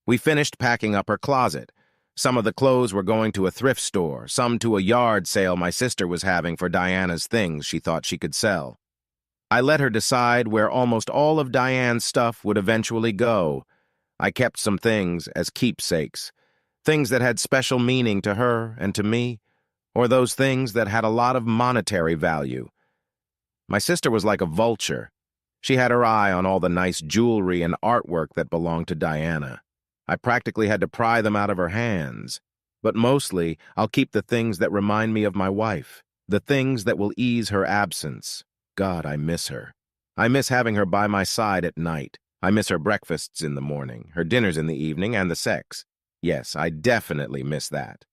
We finished packing up her closet. Some of the clothes were going to a thrift store, some to a yard sale my sister was having for Diana's things she thought she could sell. I let her decide where almost all of Diane's stuff would eventually go. I kept some things as keepsakes, things that had special meaning to her and to me, or those things that had a lot of monetary value. My sister was like a vulture. She had her eye on all the nice jewelry and artwork that belonged to Diana. I practically had to pry them out of her hands. But mostly, I'll keep the things that remind me of my wife, the things that will ease her absence. God, I miss her. I miss having her by my side at night. I miss her breakfasts in the morning, her dinners in the evening, and the sex. Yes, I definitely miss that.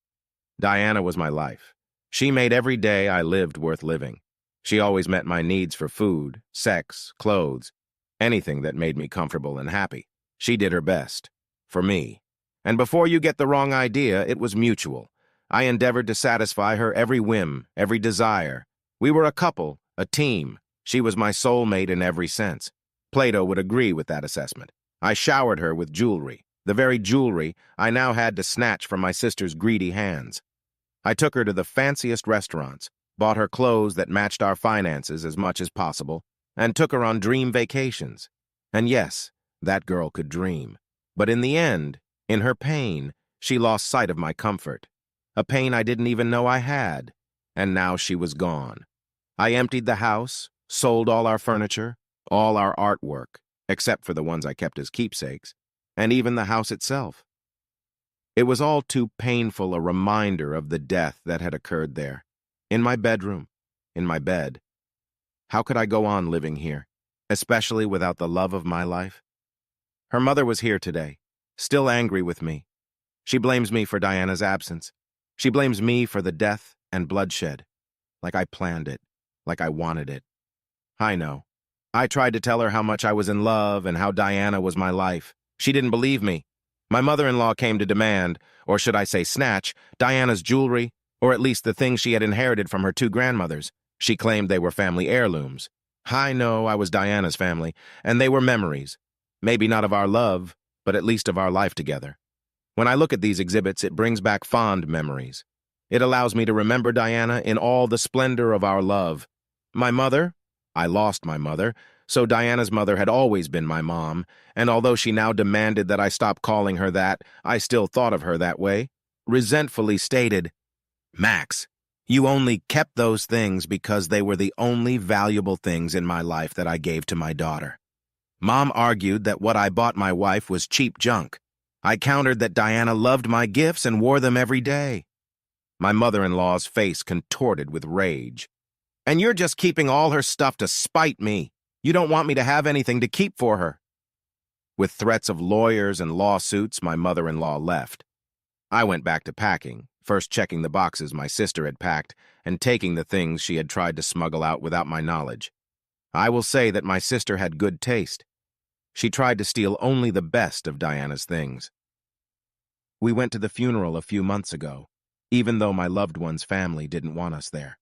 Diana was my life. She made every day I lived worth living. She always met my needs for food, sex, clothes, anything that made me comfortable and happy. She did her best. For me. And before you get the wrong idea, it was mutual. I endeavored to satisfy her every whim, every desire. We were a couple, a team. She was my soulmate in every sense. Plato would agree with that assessment. I showered her with jewelry, the very jewelry I now had to snatch from my sister's greedy hands. I took her to the fanciest restaurants, bought her clothes that matched our finances as much as possible, and took her on dream vacations. And yes, that girl could dream. But in the end, in her pain, she lost sight of my comfort, a pain I didn't even know I had, and now she was gone. I emptied the house, sold all our furniture, all our artwork, except for the ones I kept as keepsakes, and even the house itself. It was all too painful a reminder of the death that had occurred there, in my bedroom, in my bed. How could I go on living here, especially without the love of my life? Her mother was here today, still angry with me. She blames me for Diana's absence. She blames me for the death and bloodshed, like I planned it, like I wanted it. I know. I tried to tell her how much I was in love and how Diana was my life. She didn't believe me. My mother-in-law came to demand, or should I say snatch, Diana's jewelry, or at least the things she had inherited from her two grandmothers. She claimed they were family heirlooms. I know I was Diana's family, and they were memories. Maybe not of our love, but at least of our life together. When I look at these exhibits, it brings back fond memories. It allows me to remember Diana in all the splendor of our love. My mother? I lost my mother, so Diana's mother had always been my mom, and although she now demanded that I stop calling her that, I still thought of her that way. Resentfully stated, "Max, you only kept those things because they were the only valuable things in my life that I gave to my daughter." Mom argued that what I bought my wife was cheap junk. I countered that Diana loved my gifts and wore them every day. My mother-in-law's face contorted with rage. "And you're just keeping all her stuff to spite me. You don't want me to have anything to keep for her." With threats of lawyers and lawsuits, my mother-in-law left. I went back to packing, first checking the boxes my sister had packed and taking the things she had tried to smuggle out without my knowledge. I will say that my sister had good taste. She tried to steal only the best of Diana's things. We went to the funeral a few months ago, even though my loved one's family didn't want us there.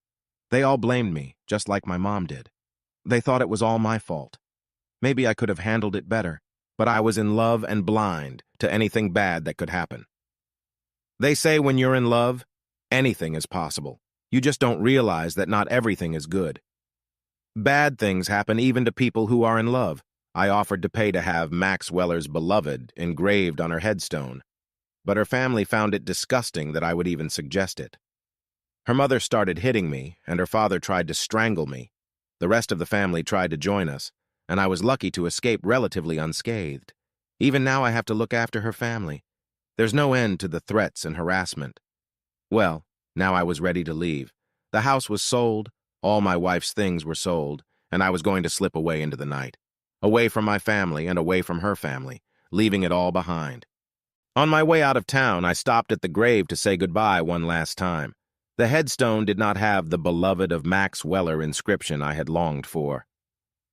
They all blamed me, just like my mom did. They thought it was all my fault. Maybe I could have handled it better, but I was in love and blind to anything bad that could happen. They say when you're in love, anything is possible. You just don't realize that not everything is good. Bad things happen even to people who are in love. I offered to pay to have Max Weller's beloved engraved on her headstone, but her family found it disgusting that I would even suggest it. Her mother started hitting me, and her father tried to strangle me. The rest of the family tried to join us, and I was lucky to escape relatively unscathed. Even now I have to look after her family. There's no end to the threats and harassment. Well, now I was ready to leave. The house was sold, all my wife's things were sold, and I was going to slip away into the night. Away from my family and away from her family, leaving it all behind. On my way out of town, I stopped at the grave to say goodbye one last time. The headstone did not have the beloved of Max Weller inscription I had longed for.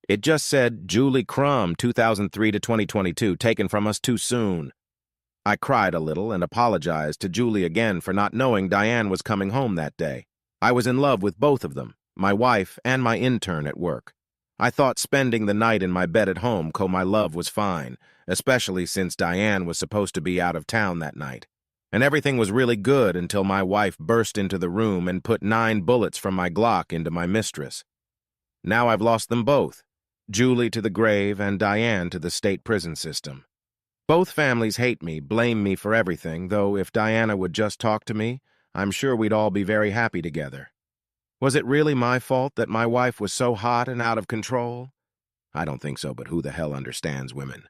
It just said, Julie Crum, 2003 to 2022, taken from us too soon. I cried a little and apologized to Julie again for not knowing Diane was coming home that day. I was in love with both of them, my wife and my intern at work. I thought spending the night in my bed at home co my love was fine, especially since Diane was supposed to be out of town that night. And everything was really good until my wife burst into the room and put 9 bullets from my Glock into my mistress. Now I've lost them both, Julie to the grave and Diane to the state prison system. Both families hate me, blame me for everything, though if Diana would just talk to me, I'm sure we'd all be very happy together. Was it really my fault that my wife was so hot and out of control? I don't think so, but who the hell understands women?